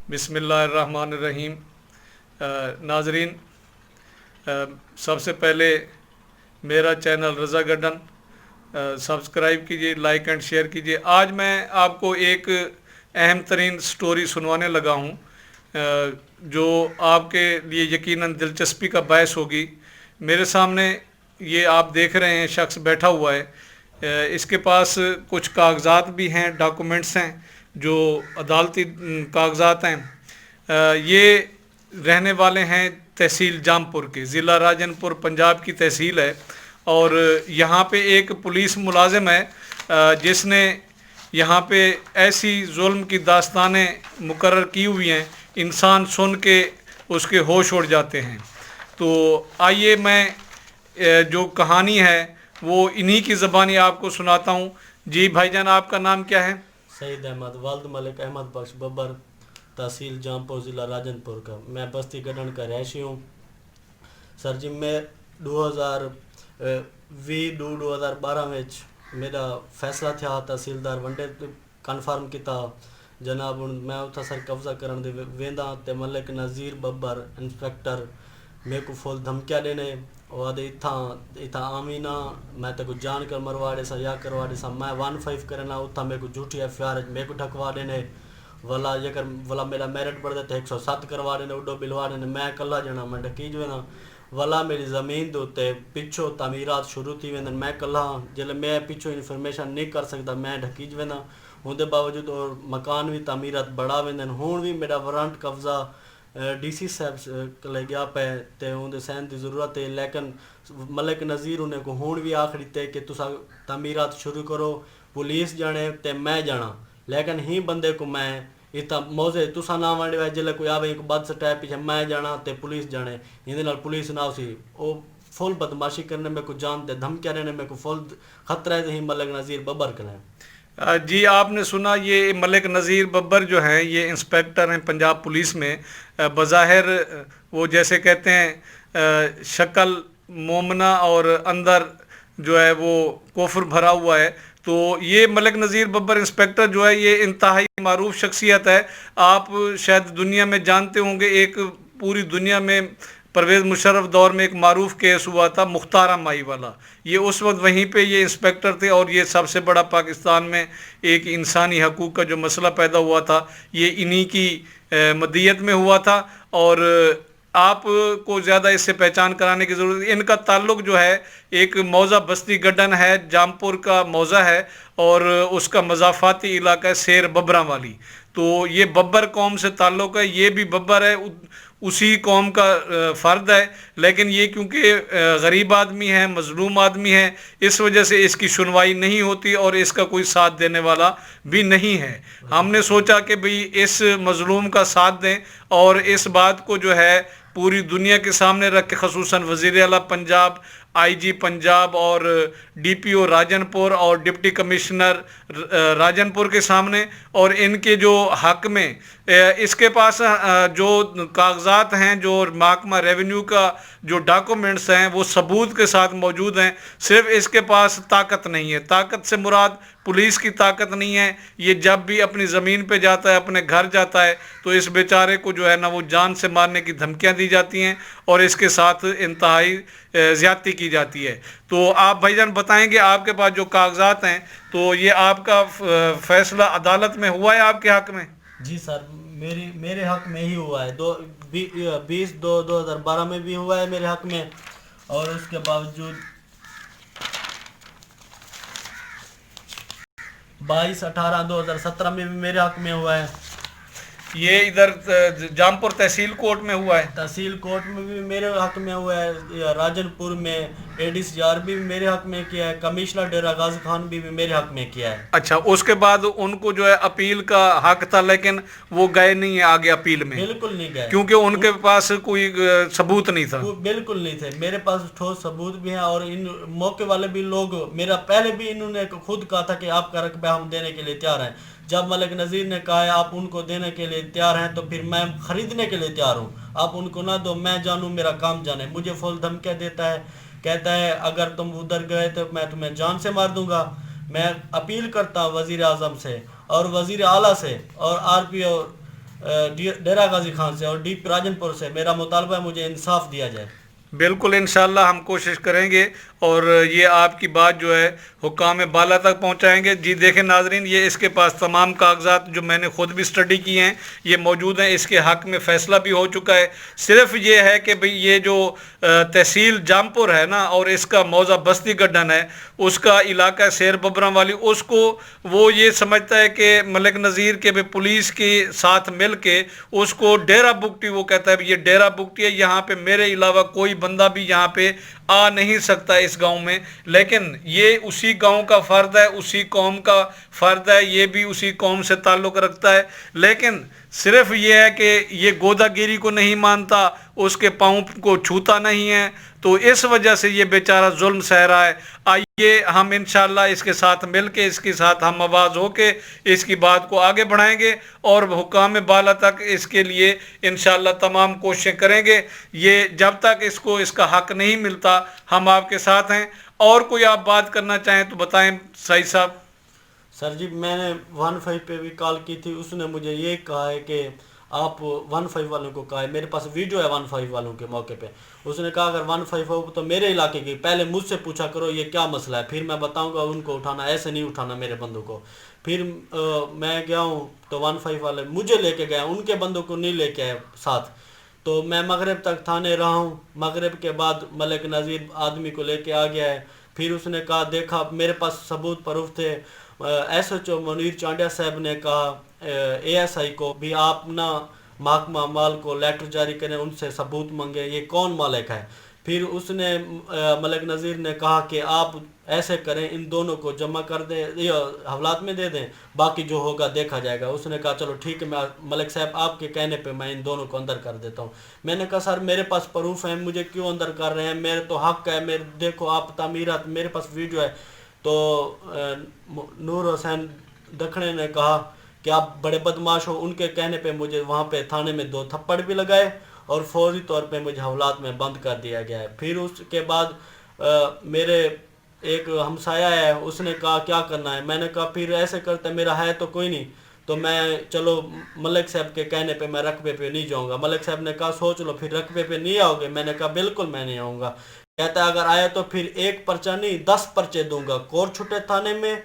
बिस्मिल्लाहिर्रहमानिर्रहीम। नाजरीन, सबसे पहले मेरा चैनल रज़ा गार्डन सब्सक्राइब कीजिए, लाइक एंड शेयर कीजिए। आज मैं आपको एक अहम तरीन स्टोरी सुनवाने लगा हूँ जो आपके लिए यकीनन दिलचस्पी का बायस होगी। मेरे सामने ये आप देख रहे हैं शख्स बैठा हुआ है। इसके पास कुछ कागजात भी हैं, डॉक्यूमेंट्स हैं जो अदालती कागजात हैं। ये रहने वाले हैं तहसील जामपुर के, ज़िला राजनपुर पंजाब की तहसील है। और यहाँ पे एक पुलिस मुलाजिम है जिसने यहाँ पे ऐसी जुल्म की दास्तानें मुकर्रर की हुई हैं, इंसान सुन के उसके होश उड़ जाते हैं। तो आइए मैं जो कहानी है वो इन्हीं की ज़बानी आपको सुनाता हूँ। जी भाईजान, आपका नाम क्या है? सईद अहमद, वालिद मलिक अहमद बख्श बब्बर, तहसील जामपुर, ज़िला राजनपुर का। मैं बस्ती गढ़न का रहायशी हूँ। सर जी, मैं 2012 में मेरा फैसला था तहसीलदार वनडे कन्फर्म किया जनाब। हूँ मैं उतना सर कब्जा करन दे वेंदा ते मलिक नज़ीर बब्बर इंस्पैक्टर मेरे को फुल धमकियाँ देने और आदे इथा आमीना मैं तेको जान कर मरवाड़े सा या करवाड़े सा। मैं 15 करना उतना मेरे को झूठी FIR मेरे को ठकवा देने वाला ये वाला मेरा मेरिट बढ़ जाता 107 करवा देने उडो बिलवा देने। मैं कला जना मैं ढकी जो ना वाला मेरी ज़मीन दे उत्ते पिछो तमीरात शुरू थी वेंदन। मैं कला जल्द मैं पिछो इन्फॉर्मेशन नहीं कर सकता, मैं ढकी जो ना उनके बावजूद और मकान भी तमीरात बढ़ा वेंदन। हूँ भी मेरा वारंट कब्जा DC साहब ले गया पे ते उनके सहन की ज़रूरत है, लेकिन मलिक नज़ीर उन्हें को हूँ भी आखिरी ते कि तुसा तमीरात शुरू करो, पुलिस जाने ते मैं जाना। लेकिन ही बंदे को मैं इतना मौजे तुसा ना वंडे जिले कोई आवे एक बद स्टैप पीछे मैं जाना ते पुलिस जाने इहदे नाल पुलिस ना उसी ओ फुल बदमाशी करने में को जान ते धमकियां देने में को फुल खतरा है। ही मलिक नज़ीर बब्बर करें। जी, आपने सुना, ये मलिक नज़ीर बब्बर जो हैं ये इंस्पेक्टर हैं पंजाब पुलिस में। बज़ाहिर वो जैसे कहते हैं शक्ल मोमना और अंदर जो है वो कुफ्र भरा हुआ है। तो ये मलिक नज़ीर बब्बर इंस्पेक्टर जो है ये इंतहाई मारूफ शख्सियत है। आप शायद दुनिया में जानते होंगे, एक पूरी दुनिया में परवेज़ मुशर्रफ दौर में एक मारूफ केस हुआ था मुख्तारा माई वाला। ये उस वक्त वहीं पे ये इंस्पेक्टर थे और ये सबसे बड़ा पाकिस्तान में एक इंसानी हकूक़ का जो मसला पैदा हुआ था ये इन्हीं की मदीयत में हुआ था। और आपको ज़्यादा इससे पहचान कराने की ज़रूरत, इनका ताल्लुक़ जो है एक मौज़ा बस्ती गड्डन है, जामपुर का मौज़ा है और उसका मज़ाफ़ाती इलाका है शेर बब्बरा वाली। तो ये बब्बर कौम से ताल्लुक़ है, ये भी बब्बर है, उसी कौम का फ़र्द है। लेकिन ये क्योंकि गरीब आदमी है, मज़लूम आदमी है, इस वजह से इसकी सुनवाई नहीं होती और इसका कोई साथ देने वाला भी नहीं है। हमने सोचा कि भाई इस मज़लूम का साथ दें और इस बात को जो है पूरी दुनिया के सामने रख के, ख़ुसूसन वज़ीर आला पंजाब, IG पंजाब और DPO राजनपुर और डिप्टी कमिश्नर राजनपुर के सामने, और इनके जो हक़ में इसके पास जो कागज़ात हैं, जो महकमा रेवेन्यू का जो डॉक्यूमेंट्स हैं वो सबूत के साथ मौजूद हैं। सिर्फ इसके पास ताकत नहीं है, ताकत से मुराद पुलिस की ताकत नहीं है। ये जब भी अपनी ज़मीन पे जाता है, अपने घर जाता है, तो इस बेचारे को जो है ना वो जान से मारने की धमकियां दी जाती हैं और इसके साथ इंतहाई ज़्यादती की जाती है। तो आप भाईजान बताएंगे, आपके पास जो कागजात हैं, तो ये आपका फ़ैसला अदालत में हुआ है आपके हक़ में? जी सर, मेरे हक़ में ही हुआ है। 2012 में भी हुआ है मेरे हक़ में, और उसके बावजूद 22/18/2017 में भी मेरे हक़ में हुआ है। ये इधर जामपुर तहसील कोर्ट में हुआ है? तहसील कोर्ट में भी मेरे हक़ में हुआ है। राजनपुर में ADCR भी मेरे हक़ में किया है। कमिश्नर डेरा गाजी खान भी मेरे हक़ में किया है। अच्छा, उसके बाद उनको जो है अपील का हक़ था, लेकिन वो गए नहीं है आगे अपील में? बिल्कुल नहीं गए, क्योंकि उनके पास कोई सबूत नहीं था। बिल्कुल नहीं थे। मेरे पास ठोस सबूत भी हैं और इन मौके वाले भी लोग मेरा पहले भी इन्होंने खुद कहा था कि आपका रकबा हम देने के लिए तैयार हैं। जब मलिक नज़ीर ने कहा है आप उनको देने के लिए तैयार हैं, तो फिर मैं ख़रीदने के लिए तैयार हूँ। आप उनको ना दो, मैं जानूँ मेरा काम जाने। मुझे फुल धमकियाँ देता है, कहता है अगर तुम उधर गए तो मैं तुम्हें जान से मार दूंगा। मैं अपील करता हूँ वज़ीर आज़म से और वज़ीर आला से और RPO ڈیرہ غازی خان سے اور ڈی پی راجن پور سے میرا مطالبہ ہے مجھے انصاف دیا جائے۔ بالکل انشاءاللہ ہم کوشش کریں گے اور یہ آپ کی بات جو ہے حکام بالا تک پہنچائیں گے۔ جی دیکھیں ناظرین، یہ اس کے پاس تمام کاغذات جو میں نے خود بھی اسٹڈی کیے ہیں یہ موجود ہیں، اس کے حق میں فیصلہ بھی ہو چکا ہے۔ صرف یہ ہے کہ بھئی یہ جو تحصیل جامپور ہے نا اور اس کا موضع بستی گڈھن ہے، اس کا علاقہ سیر ببراں والی، اس کو وہ یہ سمجھتا ہے کہ ملک نذیر کے بھی پولیس کے ساتھ مل کے اس کو ڈیرہ بگٹی، وہ کہتا ہے یہ ڈیرہ بگٹی ہے، یہاں پہ میرے علاوہ کوئی بندہ بھی یہاں پہ آ نہیں سکتا اس گاؤں میں۔ لیکن یہ اسی گاؤں کا فرد ہے، اسی قوم کا فرد ہے، یہ بھی اسی قوم سے تعلق رکھتا ہے، لیکن صرف یہ ہے کہ یہ گودا گیری کو نہیں مانتا، اس کے پاؤں کو چھوتا نہیں ہے، تو اس وجہ سے یہ بیچارہ ظلم سہ رہا ہے۔ آئیے ہم انشاءاللہ اس کے ساتھ مل کے، اس کے ساتھ ہم آواز ہو کے اس کی بات کو آگے بڑھائیں گے اور حکام بالا تک اس کے لیے انشاءاللہ تمام کوششیں کریں گے۔ یہ جب تک اس کو اس کا حق نہیں ملتا ہم آپ کے ساتھ ہیں۔ اور کوئی آپ بات کرنا چاہیں تو بتائیں سعید صاحب۔ سر جی میں نے 15 پہ بھی کال کی تھی، اس نے مجھے یہ کہا ہے کہ آپ 15 والوں کو کہا ہے، میرے پاس ویڈیو ہے 15 والوں کے موقع پہ، اس نے کہا اگر 15 ہو تو میرے علاقے کی پہلے مجھ سے پوچھا کرو یہ کیا مسئلہ ہے، پھر میں بتاؤں گا ان کو اٹھانا، ایسے نہیں اٹھانا میرے بندوں کو۔ پھر میں گیا ہوں تو 15 والے مجھے لے کے گئے، ان کے بندوں کو نہیں لے کے آئے ساتھ، تو میں مغرب تک تھانے رہا ہوں۔ مغرب کے بعد ملک نذیر آدمی کو لے کے آ گیا ہے، پھر اس نے کہا دیکھا میرے پاس ثبوت پروف تھے۔ S H O Munir Chandia صاحب نے کہا اے ایس آئی کو بھی آپ نہ محکمہ مال کو لیٹر جاری کریں، ان سے ثبوت مانگیں یہ کون مالک ہے۔ پھر اس نے ملک نذیر نے کہا کہ آپ ایسے کریں ان دونوں کو جمع کر دیں، حوالات میں دے دیں، باقی جو ہوگا دیکھا جائے گا۔ اس نے کہا چلو ٹھیک ہے، میں ملک صاحب آپ کے کہنے پہ میں ان دونوں کو اندر کر دیتا ہوں۔ میں نے کہا سر میرے پاس پروف ہیں، مجھے کیوں اندر کر رہے ہیں، میرے تو حق ہے، میرے دیکھو آپ تعمیرات، میرے پاس ویڈیو ہے۔ تو نور حسین دکھنے نے کہا کہ آپ بڑے بدماش ہو، ان کے کہنے پہ مجھے وہاں پہ تھانے میں 2 تھپڑ بھی لگائے اور فوری طور پہ مجھے حوالات میں بند کر دیا گیا ہے۔ پھر اس کے بعد میرے ایک ہمسایہ ہے، اس نے کہا کیا کرنا ہے، میں نے کہا پھر ایسے کرتے میرا ہے تو کوئی نہیں، تو میں چلو ملک صاحب کے کہنے پہ میں رقبے پہ نہیں جاؤں گا۔ ملک صاحب نے کہا سوچ لو پھر رقبے پہ نہیں آؤ گے، میں نے کہا بالکل میں نہیں آؤں گا۔ کہتا ہے اگر آیا تو پھر 1 پرچہ نہیں 10 پرچے دوں گا، کور چھٹے تھانے میں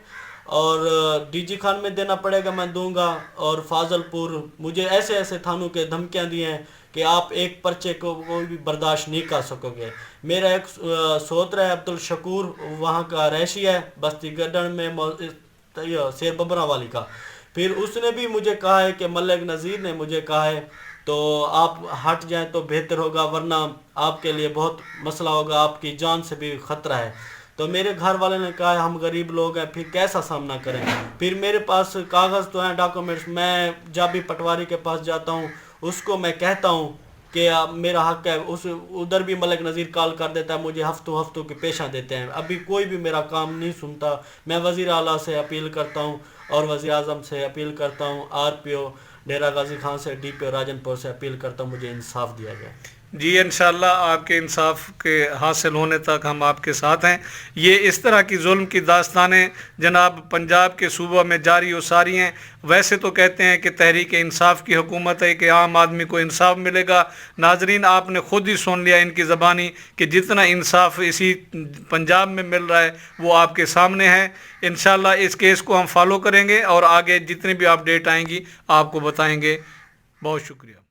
اور ڈی جی خان میں دینا پڑے گا میں دوں گا، اور فاضل پور، مجھے ایسے ایسے تھانوں کے دھمکیاں دی ہیں کہ آپ 1 پرچے کو کوئی بھی برداشت نہیں کر سکو گے۔ میرا ایک سوتر ہے عبدالشکور، وہاں کا رہائشی ہے بستی گڈھن میں سیر ببراں والی کا، پھر اس نے بھی مجھے کہا ہے کہ ملک نذیر نے مجھے کہا ہے تو آپ ہٹ جائیں تو بہتر ہوگا، ورنہ آپ کے لیے بہت مسئلہ ہوگا، آپ کی جان سے بھی خطرہ ہے۔ تو میرے گھر والے نے کہا ہم غریب لوگ ہیں، پھر کیسا سامنا کریں۔ پھر میرے پاس کاغذ تو ہیں، ڈاکومنٹس، میں جب بھی پٹواری کے پاس جاتا ہوں اس کو میں کہتا ہوں کہ میرا حق ہے، ادھر بھی ملک نذیر کال کر دیتا ہے، مجھے ہفتوں کی پیشہ دیتے ہیں، ابھی کوئی بھی میرا کام نہیں سنتا۔ میں وزیر اعلیٰ سے اپیل کرتا ہوں اور وزیر اعظم سے اپیل کرتا ہوں، آر پی او ڈیرہ غازی خان سے، ڈی پی او راجن پور سے اپیل کرتا ہوں مجھے انصاف دیا جائے۔ جی انشاءاللہ آپ کے انصاف کے حاصل ہونے تک ہم آپ کے ساتھ ہیں۔ یہ اس طرح کی ظلم کی داستانیں جناب پنجاب کے صوبہ میں جاری و ساری ہیں۔ ویسے تو کہتے ہیں کہ تحریک انصاف کی حکومت ہے کہ عام آدمی کو انصاف ملے گا۔ ناظرین آپ نے خود ہی سن لیا ان کی زبانی کہ جتنا انصاف اسی پنجاب میں مل رہا ہے وہ آپ کے سامنے ہے۔ انشاءاللہ اس کیس کو ہم فالو کریں گے اور آگے جتنی بھی اپڈیٹ آئیں گی آپ کو بتائیں گے۔ بہت شکریہ۔